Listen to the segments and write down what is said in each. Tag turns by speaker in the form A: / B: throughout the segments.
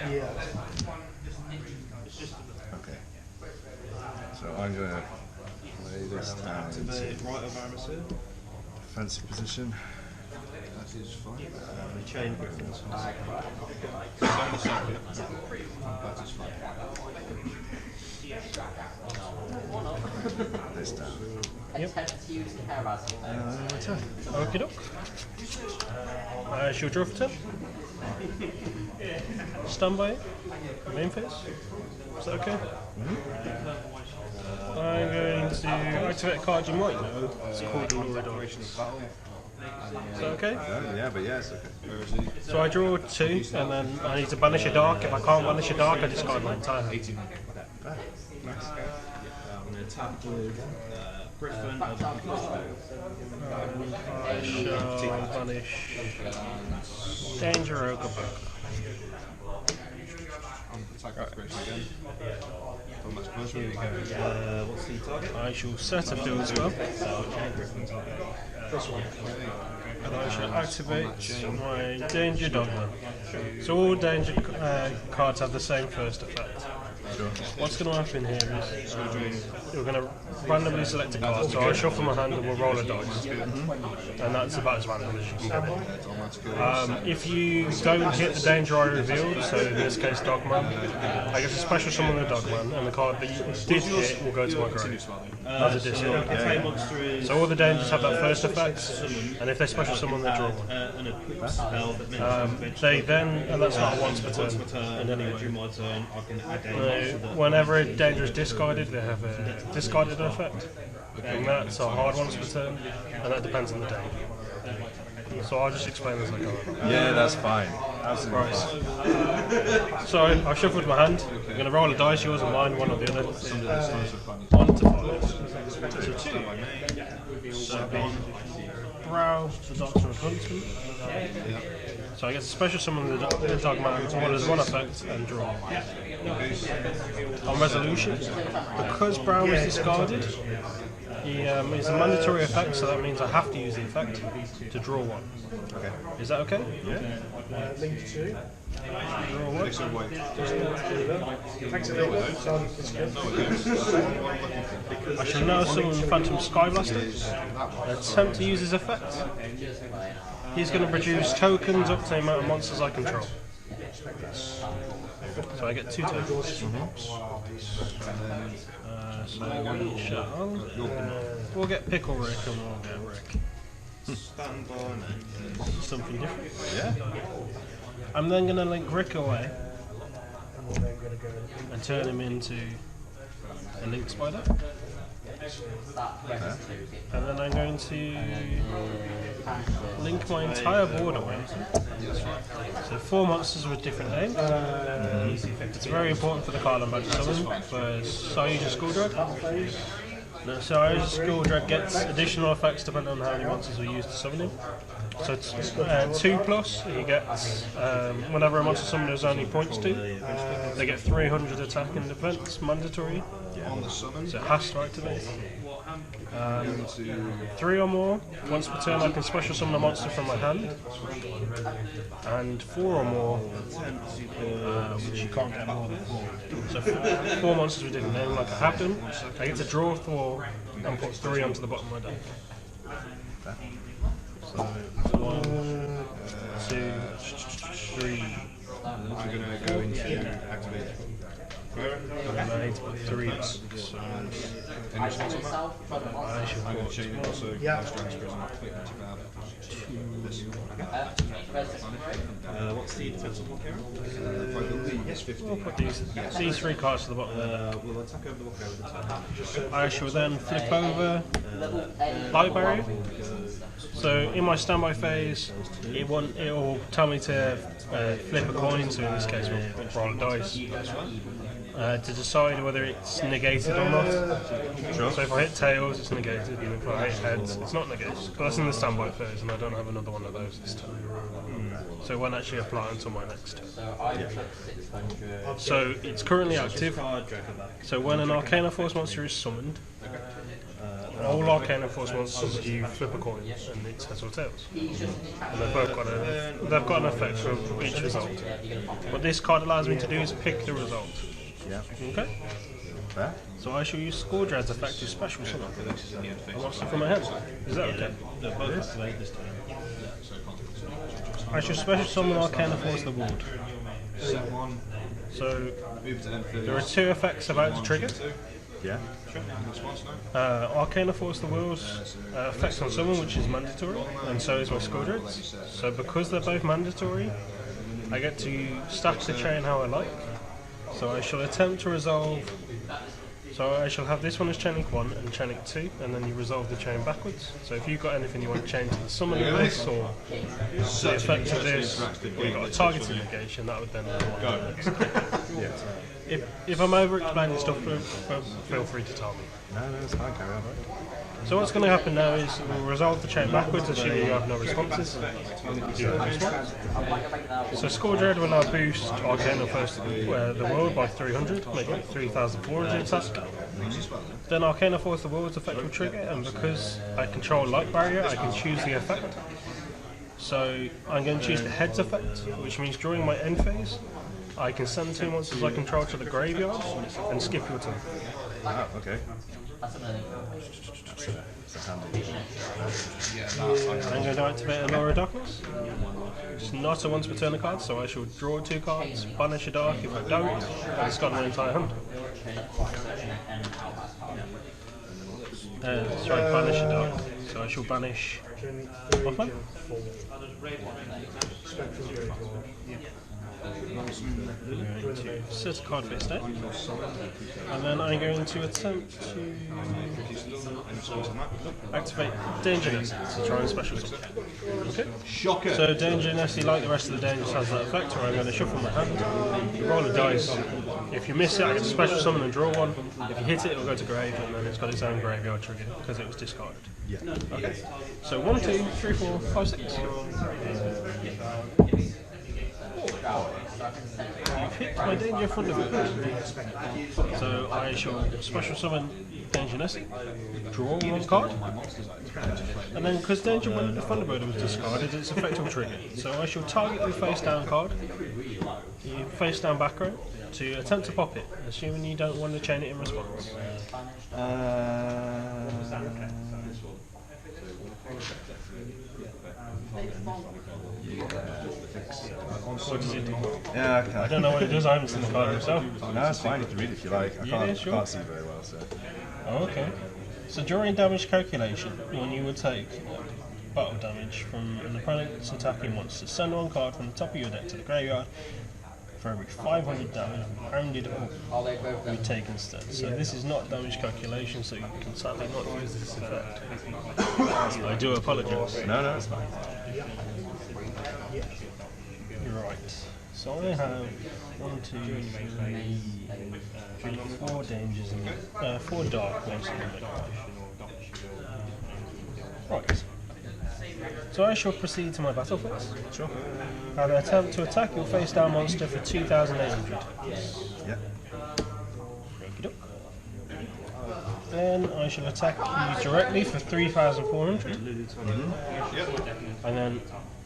A: Yeah.
B: Okay. So I'm going to lay this down into
C: Right of Aramis
B: defensive position.
C: That is fine. Chain Griffins. That is fine.
B: This down.
D: Yep.
A: Okie doke. She'll draw for 10. Stand by. Main phase. Is that okay? I'm going to activate a card you might know. It's called Luridon. Is that okay?
B: Yeah, but yes, okay.
A: So I draw 2, and then I need to banish a dark. If I can't banish a dark, I discard my entire hand.
C: I'm going to attack with Griffin.
A: I shall banish Danger Ogre.
C: Attack with Griffin again. What's the target?
A: I shall set a field spell. And I shall activate my Danger Dogma. So all danger cards have the same first effect.
B: Sure.
A: What's going to happen here is we're going to randomly select a card. So I'll shuffle my hand and we'll roll a dice. And that's about as random as you can get it. If you don't hit the danger I revealed, so in this case Dogman, I get a special summon the Dogman, and the card that you did hit will go to my grave as a discard. So all the dangers have that first effect, and if they special summon, they draw one. They then, and that's not once per turn in any way. Whenever a danger is discarded, they have a discarded effect, and that's a hard once per turn, and that depends on the danger. So I'll just explain as I go.
B: Yeah, that's fine. Absolutely fine.
A: So I've shuffled my hand. I'm going to roll a dice, yours and mine, one or the other. 1 to 5. So 2. So Brow, the Doctor of Huntsman. So I get a special summon the Dogman, so there's one effect, and draw. On resolution, because Brow is discarded, it's a mandatory effect, so that means I have to use the effect to draw one.
B: Okay.
A: Is that okay?
B: Yeah.
A: Link 2. Draw one. I shall now summon Phantom Skyblaster. Attempt to use his effect. He's going to produce tokens up to the amount of monsters I control. So I get 2 tokens. So we shall. We'll get Pickle Rick and we'll get Rick. Something different.
B: Yeah.
A: I'm then going to link Rick away and turn him into a Link Spider. And then I'm going to link my entire board away. So 4 monsters with different names. It's very important for the card I'm about to summon. For Sayuja Skulldrag. Now Sayuja Skulldrag gets additional effects depending on how many monsters we use to summon him. So it's 2+, he gets, whenever a monster summoner has only points to, they get 300 attack and defense, mandatory. So it has to activate. 3 or more, once per turn I can special summon a monster from my hand. And 4 or more, which you can't get more than 4. So 4 monsters with different names, like I have them, I get to draw 4 and put 3 onto the bottom of my deck. So 1, 2, 3.
C: I'm going to go into activate.
A: I need to put 3 back. So
C: Any response on that?
A: I should
C: I'm going
A: put
C: to chain it also.
A: Yeah.
C: Strength prison. What's the defense on Karen? Yes, 50.
A: We'll put these 3 cards to the bottom.
C: We'll attack over the walkover the turn.
A: I shall then flip over Light Barrier. So in my standby phase, it will tell me to flip a coin, so in this case we'll roll a dice, to decide whether it's negated or not. Sure. So if I hit tails, it's negated, and if I hit heads, it's not negated. But that's in the standby phase, and I don't have another one of those this time. So it won't actually apply until my next turn. So it's currently active. So when an Arcana Force monster is summoned, all Arcana Force monsters you flip a coin and it's heads or tails. And they've got an effect for each result. What this card allows me to do is pick the result.
B: Yeah.
A: Okay?
B: Fair.
A: So I shall use Scourdred's effective special summon. I want to from my hand. Is that okay? I shall special summon Arcana Force the Ward. So there are 2 effects about to trigger.
B: Yeah.
A: Arcana Force the Will's effect on summon, which is mandatory, and so is my Scourdred's. So because they're both mandatory, I get to stack the chain how I like. So I shall attempt to resolve. So I shall have this one as Chain Link 1 and Chain Link 2, and then you resolve the chain backwards. So if you've got anything you want to chain to the summon of this, or the effect of this, or you've got a targeted negation, that would then go.
B: Yeah.
A: If I'm over explaining stuff, feel free to tell me.
B: No, it's fine, carry on.
A: So what's going to happen now is we'll resolve the chain backwards, assuming you have no responses. You have a response. So Scourdred will now boost Arcana Force the World by 300, making it 3,400 attack. Then Arcana Force the World's effect will trigger, and because I control Light Barrier, I can choose the effect. So I'm going to choose the Heads effect, which means during my end phase, I can send 2 monsters I control to the graveyard and skip your turn.
B: Oh, okay.
A: I'm going to activate Allure of Darkness. It's not a once per turn card, so I shall draw 2 cards, banish a dark. If I don't, I discard my entire hand. Sorry, banish a dark. So I shall banish Offline. Set a card face down, and then I'm going to attempt to activate Danger Nessie to try and special summon. Okay.
C: Shocker.
A: So Danger Nessie, like the rest of the dangers, has that effect where I'm going to shuffle my hand, roll a dice. If you miss it, I get to special summon and draw 1. If you hit it, it'll go to grave, and then it's got its own graveyard trigger because it was discarded.
B: Yeah.
A: Okay. So 1, 2, 3, 4, 5, 6. You've hit my Danger Thunderbird. So I shall special summon Danger Nessie, draw 1 card, and then because Danger Thunderbird was discarded, its effect will trigger. So I shall target the face down card, the face down back row, to attempt to pop it, assuming you don't want to chain it in response. What does it do?
B: Yeah, okay.
A: I don't know what it does, I haven't seen the card myself.
B: No, it's fine, you can read it if you like. I can't,
A: sure.
B: can't see very well, so.
A: Oh, okay. So during damage calculation, when you would take battle damage from an opponent's attacking monster, send 1 card from the top of your deck to the graveyard. For every 500 damage rounded up, you take instead. So this is not damage calculation, so you can sadly not use this effect. I do apologise.
B: No, it's fine.
A: Right. So I have 1, 2, 3, 4 dangers and 4 dark ones in the deck. Right. So I shall proceed to my battle phase.
B: Sure.
A: And attempt to attack your face down monster for 2,800.
B: Yeah.
A: Okey-doke. Then I shall attack you directly for 3,400. And then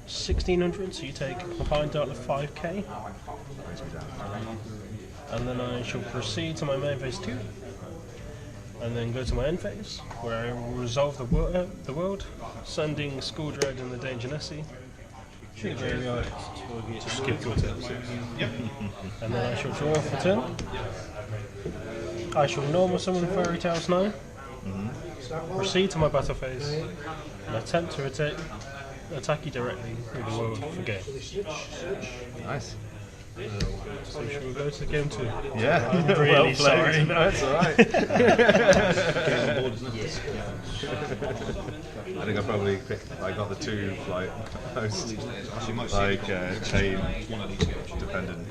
A: 1,600, so you take a combined total of 5k.
B: Brings me down.
A: And then I shall proceed to my main phase 2. And then go to my end phase, where I will resolve the world, sending Scourdred and the Danger Nessie to the graveyard to skip your turn. And then I shall draw for turn. I shall normal summon Fairy Tale Snow, proceed to my battle phase, and attempt to attack you directly with the world for game.
B: Nice.
A: So shall we go to game 2?
B: Yeah.
A: I'm really sorry.
B: No, it's alright. I think I probably picked, I got the 2 like most like chain dependent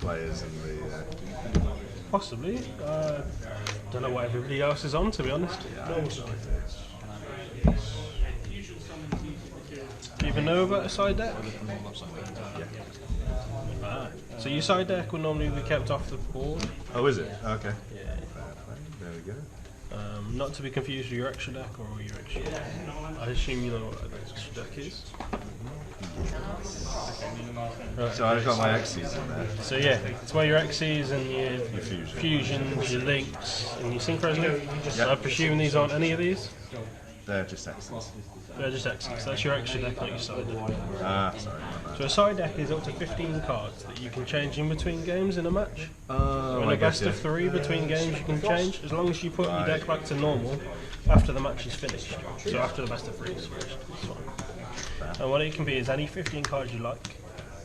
B: players and the
A: Possibly. Don't know what everybody else is on, to be honest. Do you even know about a side deck? Ah. So your side deck will normally be kept off the board.
B: Oh, is it? Okay.
A: Yeah.
B: There we go.
A: Not to be confused with your extra deck or your extra. I assume you know what an extra deck is. Right.
B: So I've got my Xyz in there.
A: So yeah, it's where your Xyz and your
B: Fusion.
A: fusions, your links, and your synchros live.
B: Yep.
A: I presume these aren't any of these.
B: They're just Xyz.
A: They're just Xyz. That's your extra deck, not your side deck.
B: Ah, sorry.
A: So a side deck is up to 15 cards that you can change in between games in a match.
B: Oh,
A: In
B: I
A: a best
B: guess,
A: of 3 between games you can change, as long as you put your
B: Right.
A: deck back to normal after the match is finished. So after the best of 3 is finished. It's fine. And what it can be is any 15 cards you like.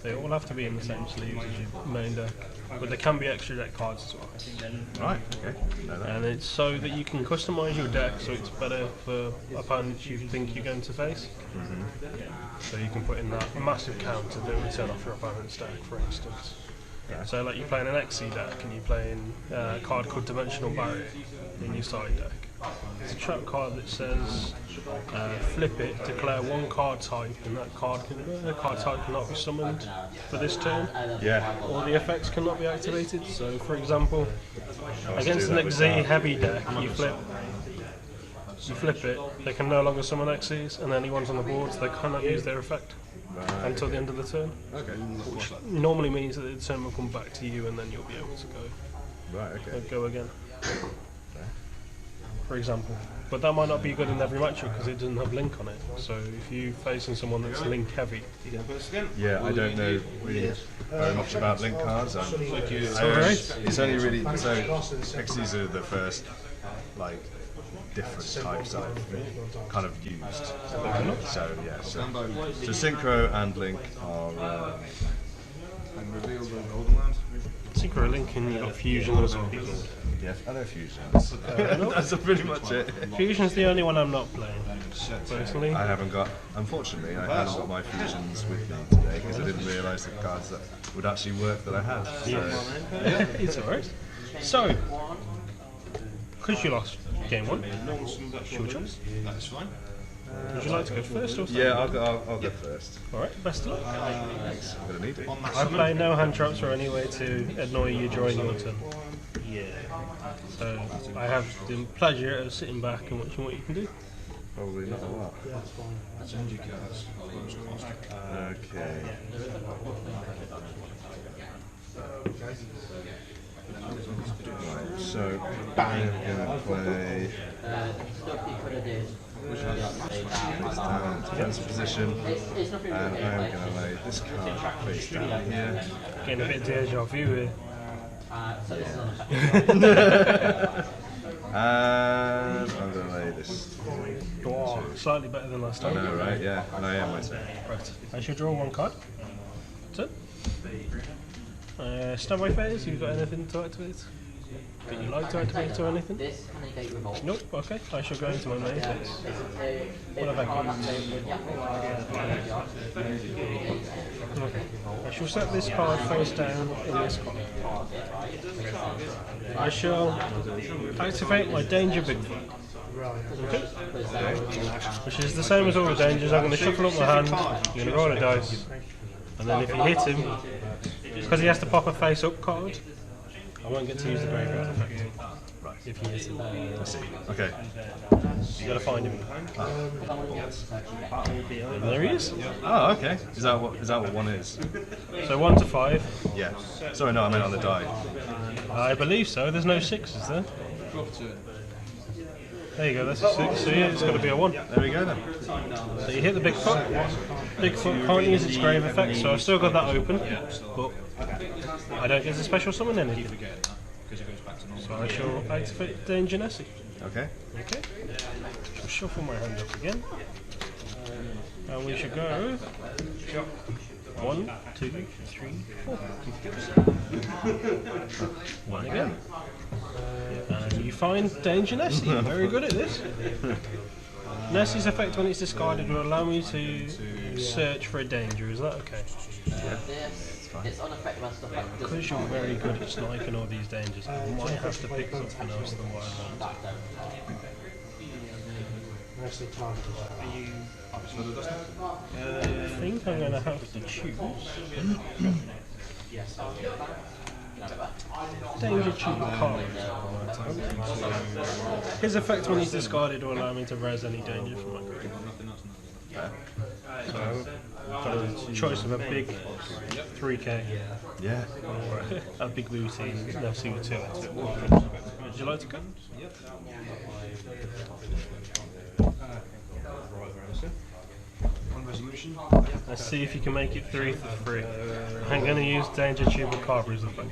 A: They all have to be in the same sleeves as your main deck. But there can be extra deck cards as well.
B: Right, okay. Know that.
A: And it's so that you can customise your deck so it's better for opponents you think you're going to face. So you can put in that massive counter that will turn off your opponent's deck, for instance. So like you're playing an XC deck and you're playing a card called Dimensional Barrier in your side deck. It's a trap card that says flip it, declare one card type, and that card type cannot be summoned for this turn,
B: Yeah.
A: or the effects cannot be activated. So for example, against
B: do
A: an
B: that with
A: XZ
B: that.
A: heavy deck, you flip it, they can no longer summon XCs, and any ones on the board, they cannot use their effect
B: Right.
A: until the end of the turn.
B: Okay.
A: Which normally means that the turn will come back to you, and then you'll be able to
B: Right, okay.
A: go again. For example. But that might not be good in every matchup because it doesn't have Link on it. So if you're facing someone that's Link heavy,
B: Yeah, I don't know really very much about link cards.
A: alright.
B: It's only really so Xyz are the first like different types I've kind of used. So yeah, so Synchro and Link are
A: Synchro Link and you've got Fusion as well.
B: yeah, I know fusions. That's pretty much it.
A: Fusion's the only one I'm not playing, personally.
B: I haven't got, unfortunately, I haven't got my fusions with me today because I didn't realise the cards that would actually work that I had. So,
A: It's alright. So, because you lost game 1, your choice.
C: That's fine.
A: Would you like to go first or second?
B: yeah, I'll go first.
A: Alright, best of luck.
B: Thanks, I'm gonna need it.
A: I play no hand traps or any way to annoy you during your turn. So I have the pleasure of sitting back and watching what you can do.
B: Probably not a lot.
C: Send your cards.
B: Okay. Right, so I'm gonna play this down defensive position, and I'm gonna lay this card face down here.
A: Getting a bit of deja vu here.
B: And I'm gonna lay this.
A: Oh, slightly better than last
B: I
A: time.
B: know, right? Yeah, and I am myself.
A: Right. I should draw one card. That's it. Standby phase, you got anything to activate? That you like to activate or anything? Nope, okay. I shall go into my main phase. What have I got? Okay. I shall set this card face down in this column. I shall activate my Danger Bigfoot. Okay. Which is the same as all the dangers. I'm going to shuffle up my hand, I'm going to roll a dice, and then if you hit him, because he has to pop a face up card, I won't get to use the graveyard effect. If you hit him.
B: Okay.
A: You gotta find him. And there he is.
B: Oh, okay. Is that what one is?
A: So 1 to 5.
B: Yeah. Sorry, no, I meant on the die.
A: I believe so. There's no 6s there. There you go, that's a 6. So yeah, it's got to be a 1.
B: There we go then.
A: So you hit the Bigfoot. Bigfoot can't use its grave effect, so I've still got that open. But I don't get to special summon anything. So I shall activate Danger Nessie.
B: Okay.
A: Okay. I'll shuffle my hand up again. And we should go 1, 2, 3, 4. 1 again. And you find Danger Nessie. Very good at this. Nessie's effect when it's discarded will allow me to search for a danger. Is that okay?
D: It's unaffected by stuff like
A: Because you're very good at sniping all these dangers, I might have to pick something else than what I want. I think I'm going to have to choose Danger Chupacabra. His effect when he's discarded will allow me to res any danger from my grave. So, got a choice of a big 3k
B: Yeah.
A: or a big booty. No, suit 2. Would you like to go?
C: On resolution.
A: Let's see if you can make it 3 for free. I'm going to use Danger Chupacabra as a effect.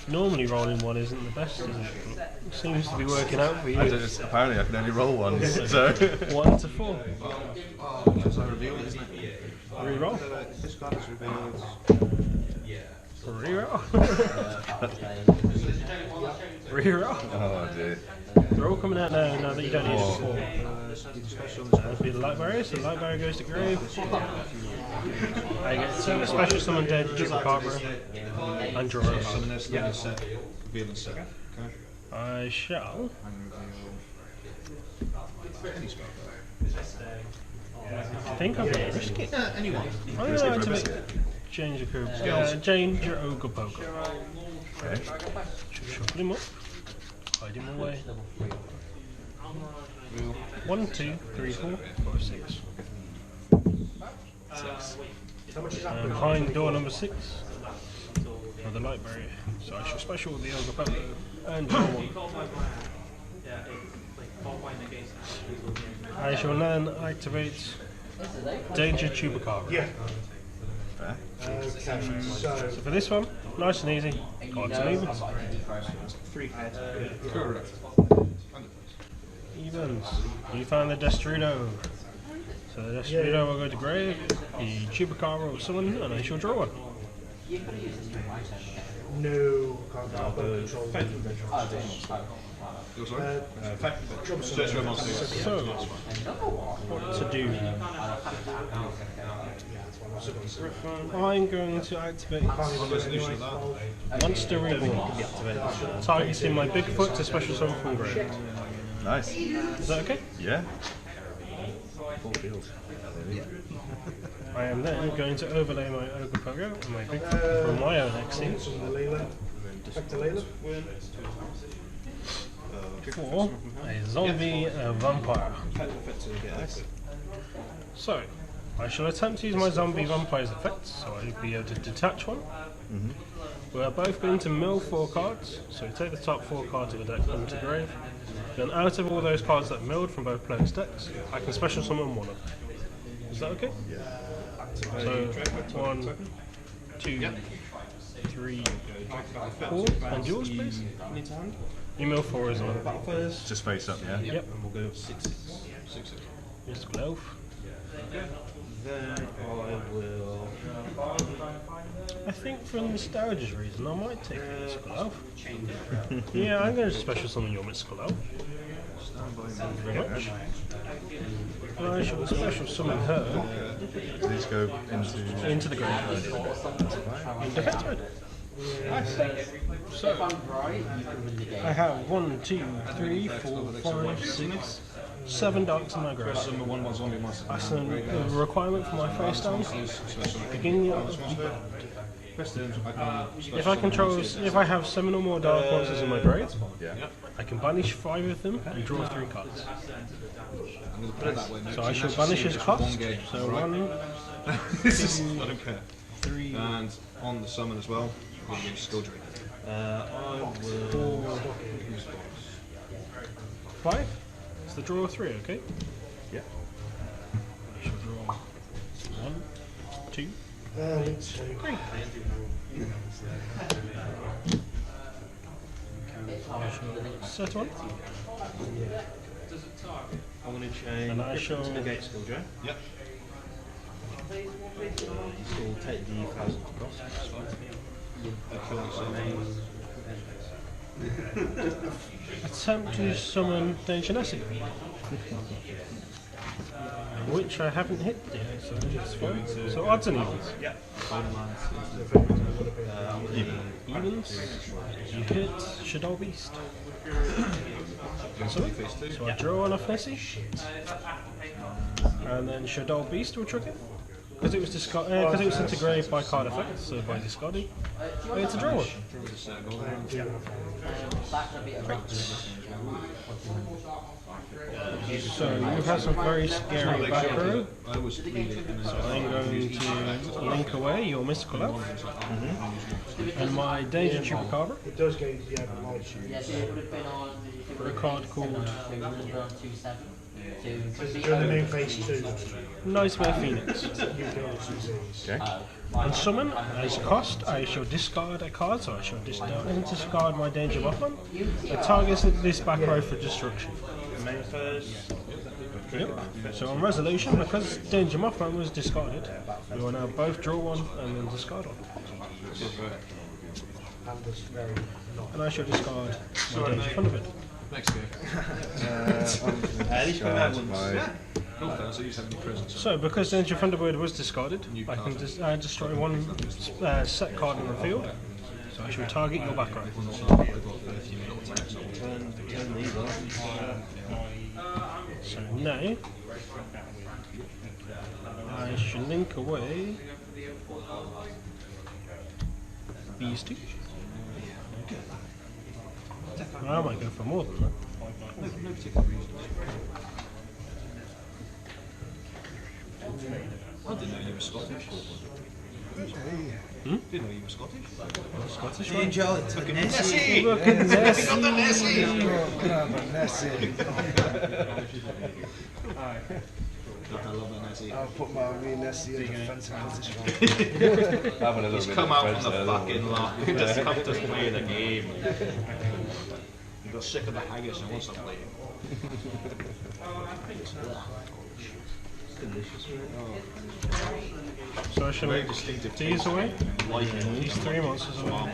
A: Normally rolling 1 isn't the best, is it? It seems to be working out for you.
B: Apparently I can only roll once, so...
A: 1 to 4.
C: Because I revealed it, isn't it?
A: Reroll.
C: This card is revealed.
A: Reroll. Reroll.
B: Oh dear.
A: They're all coming out now that you don't need it. 4.
C: Special
A: That'll be the light barrier, so the light barrier goes to grave. I get to special summon Danger Chupacabra and draw a
C: summon
A: card.
C: this, then set. Reveal and set. Okay.
A: I shall.
C: And reveal. Any spell.
A: I think I'm going to risk it.
C: Anyone.
A: I'm going to activate Danger Ogopogo.
B: Okay.
A: Shuffle him up. Hide him away. 1, 2, 3, 4, 5, 6. And behind door number 6 are the light barrier. So I shall special the Ogopogo and draw 1. I shall then activate Danger Chupacabra. So for this one, nice and easy. Cards and evens.
C: 3 heads. Correct.
A: Evens. You found the Destrudo. So the Destrudo will go to grave. The Chupacabra will summon, and I shall draw 1.
E: No, can't control.
A: So, what to do? I'm going to activate Monster Reborn, targeting my Bigfoot to special summon from grave.
B: Nice.
A: Is that okay?
B: Yeah.
A: I am then going to overlay my Ogopogo and my Bigfoot from my own XC. For a zombie vampire. So, I shall attempt to use my zombie vampire's effects, so I'll be able to detach one. We're both going to mill 4 cards, so take the top 4 cards of the deck onto grave. Then out of all those cards that are milled from both players' decks, I can special summon one of them. Is that okay? Yeah. So, 1, 2, 3, 4, and yours please? You mill 4 as well.
B: Just face up, yeah?
A: Yep.
C: And we'll go 6.
A: Yes, Glove.
C: Then I will.
A: I think for nostalgia's reason, I might take a Mystical Elf. Yeah, I'm going to special summon your Mystical Elf. Thank you very much. And I shall special summon her
B: These go
A: into the grave. In defense mode. So, I have 1, 2, 3, 4, 5, 6, 7 darks in my grave. That's a requirement for my face down. Beginning of the if I have 7 or more dark monsters in my grave, I can banish 5 of them and draw 3 cards. So I shall banish his cost. So 1,
C: This is. I don't care.
A: 3,
C: And on the summon as well, we're going to use Skill Drink. I will.
A: 4, 5. It's the draw of 3, okay?
B: Yeah.
A: I shall draw 1, 2, 3. I shall set one.
C: I'm going to chain.
A: And I shall
C: negate Skill Drink. Yep.
E: So we'll take the 1,000 cost.
A: attempt to summon Danger Nessie. Which I haven't hit yet, so it's fine. So odds and evens.
C: Yeah.
A: Evens. You hit Shadow Beast. So I draw on a Nessie. And then Shadow Beast will trigger. because it was because it was integrated by card effect, so by discarding, I get to draw one. So you have some very scary back row. So I'm going to link away your mystical elf and my danger chupacabra
E: It does go, yeah, but like,
D: Yes, it would have been on.
A: for a card called
E: during the main phase 2,
A: Nightmare Phoenix.
E: you kill the disease.
B: Okay.
A: On summon, as a cost, I shall discard a card, so I shall discard my danger weapon. It targets this back row for destruction.
E: Main phase.
A: Yep. So on resolution, because Danger Mothman was discarded, we will now both draw one and then discard one.
E: And this very not.
A: And I shall discard my Danger Thunderbird.
C: Next game. So you have any presents?
A: So because Danger Thunderbird was discarded, I can destroy one set card in the field. So I shall target your back row. So now I shall link away these two. I might go for more than that.
C: No particular reason. I didn't know you were Scottish. Didn't know you were Scottish.
A: Scottish
F: Hey
A: one.
F: Joe, it's Nessie.
A: Look at this.
C: I love that Nessie.
F: I'll put my wee Nessie in defensive position.
B: Having a little
C: He's
B: bit
C: come
B: of
C: out
B: French
C: from the
B: there,
C: fucking lot. He just come to play the game. He got sick of the haggis and wants to play.
A: So I shall
C: Very
A: make
C: distinctive
A: these away.
C: Like
A: These three monsters away.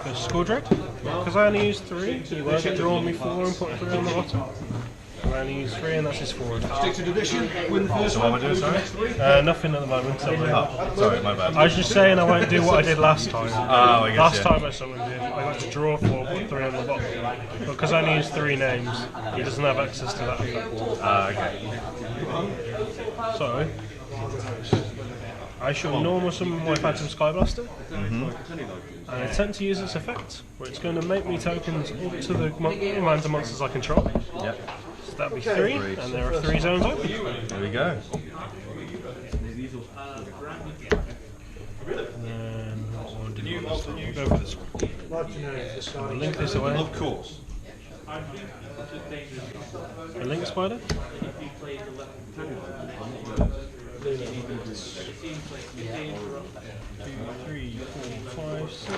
A: For Skull Dread, because I only used 3, you guys have drawn me 4 and put 3 on the bottom. I only used 3 and that's his forward.
C: stick to tradition. Win the first
B: So what
C: one.
B: am I doing, sorry?
A: Nothing at the moment. So
B: Oh, sorry, my bad.
A: I was just saying I won't do what I did last time.
B: Oh, I guess,
A: Last
B: yeah.
A: time I summoned him, I got to draw 4, put 3 on the bottom. But because I only used 3 names, he doesn't have access to that effect.
B: Okay.
A: So, I shall normal summon my Phantom Skyblaster and attempt to use its effect, where it's going to make me tokens up to the amount of monsters I control.
B: Yep.
A: So that'll be 3, and there are 3 zones open.
B: There we go.
A: And then what we'll do this time, we'll go for this one.
E: I'd like to know if the
A: We'll
E: starting
A: link this away.
C: Of course.
A: A Link Spider. 2, 3, 4, 5, 6,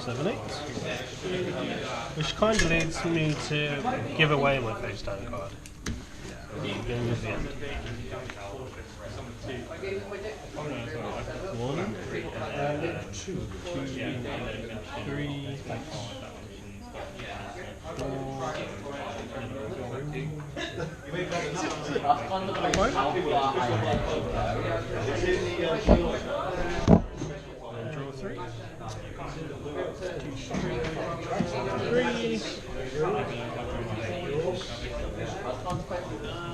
A: 7, 8. Which kind of leads me to give away my face down card. Beginning of the end. 1, 2, 3, 4. And draw 3. 3.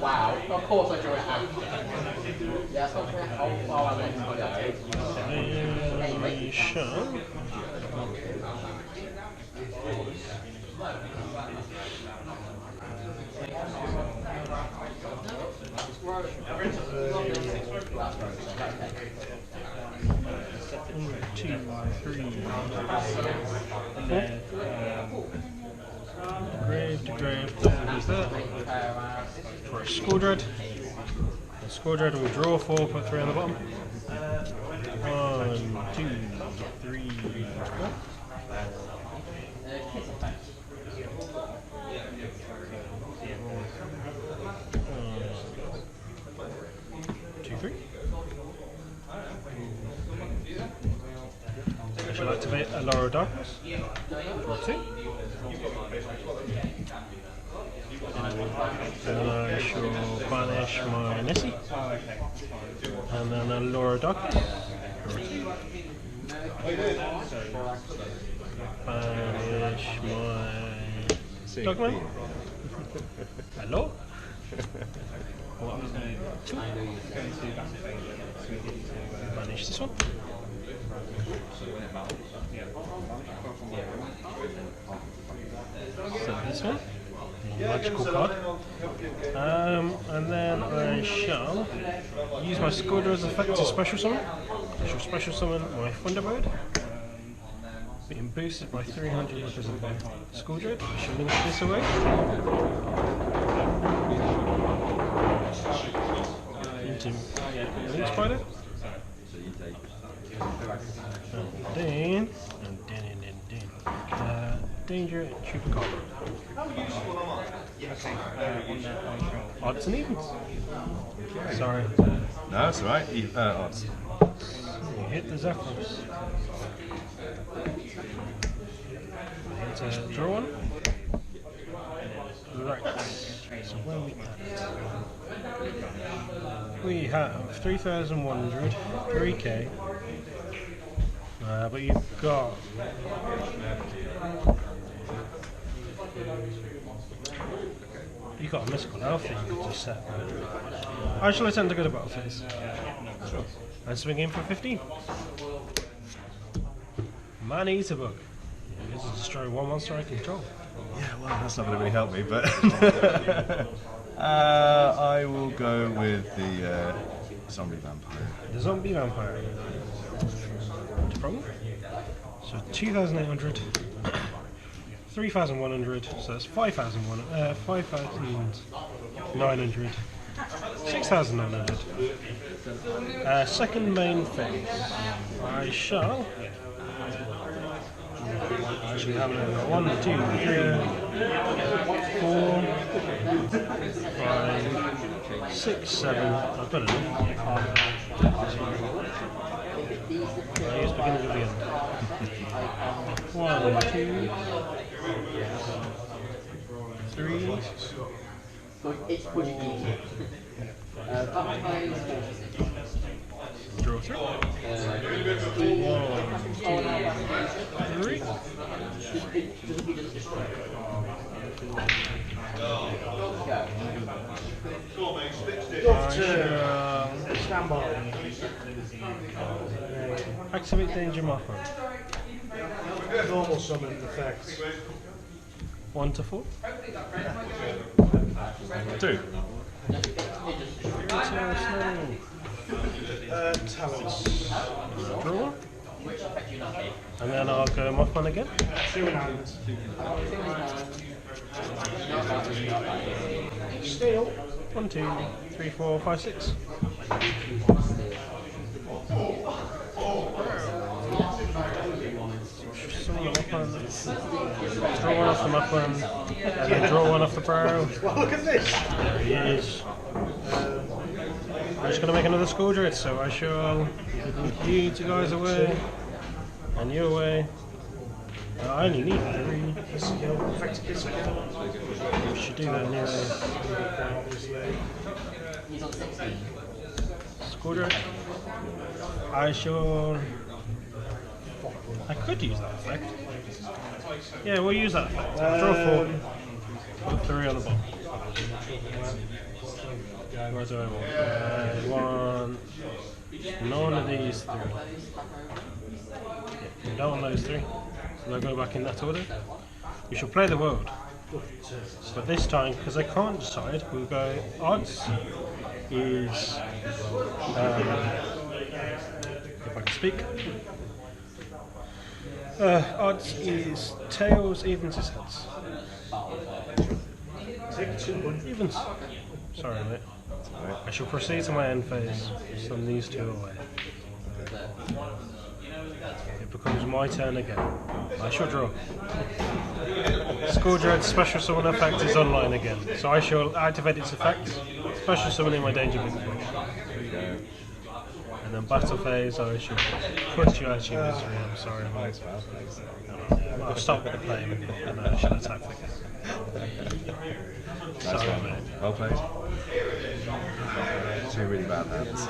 D: Wow, of course I drew it after. Yeah, that's not correct. Oh, I let him go.
A: And we shall. One, 2, 3, 4. Grave to grave, use that. For a Skull Dread. A Skull Dread, we draw 4, put 3 on the bottom. 1, 2, 3, 4. 2, 3. I shall activate a Laura Darkness. Draw 2. And then I shall banish my Nessie. And then a Laura Darkness. Banish my Dogman. Hello. What? Two. Banish this one. So this one. Magical card. And then I shall use my Scourger's effect to special summon. I shall special summon my Thunderbird. Being boosted by 300 because of my Scourger. I shall link this away. Into Link Spider. And then Danger Chupacabra. Odds and evens. Sorry.
B: No, it's alright. Odds.
A: You hit the Zephyros. I hit a draw one. Right. So where we at? We have 3,100, 3k. But you've got a mystical alpha you could just set. I shall attempt to go to battle phase. Sure. And swing in for 15. Man Eater Bug. This is destroy one monster I control.
B: Yeah, well, that's not going to really help me, but I will go with the zombie vampire.
A: The zombie vampire. No problem. So 2,800, 3,100, so that's 5,900, 6,900. Second main phase. I shall. Actually, have 1, 2, 3, 4, 5, 6, 7. I've got enough. I use beginning of the end. 1, 2, 3. Draw 3. 1, 2, 3.
E: Stand by.
A: Activate Danger Mapper.
E: Normal summon effects.
A: 1 to 4.
B: 2.
E: Talents.
A: Draw. And then I'll go Mothman again.
E: 2 hands. Steal.
A: 1, 2, 3, 4, 5, 6. Draw one off the Mothman, and then draw one off the Burrow.
E: Well, look at this.
A: There he is. I'm just going to make another Scourger, so I shall you two guys away, and you away. I only need 3.
E: Effective kiss again.
A: We should do that anyway.
D: He's on 16.
A: Scourger. I shall. I could use that effect. Yeah, we'll use that effect. Draw 4. Put 3 on the bottom. What do I want? None of these 3. Yeah, don't want those 3. So they'll go back in that order. We shall play the world. But this time, because I can't decide, we'll go odds is if I can speak. Odds is tails, evens is heads.
E: Take 200.
A: Evens. Sorry, mate. I shall proceed to my end phase. Send these 2 away. It becomes my turn again. I shall draw. Scourge's special summon effect is online again, so I shall activate its effect. Special summoning my Danger Big Fish. And then battle phase, I shall put you out your misery. I'm sorry, mate. I'll stop with the plane and I shall attack again. Sorry, mate.
B: Well played. 2 really bad hands.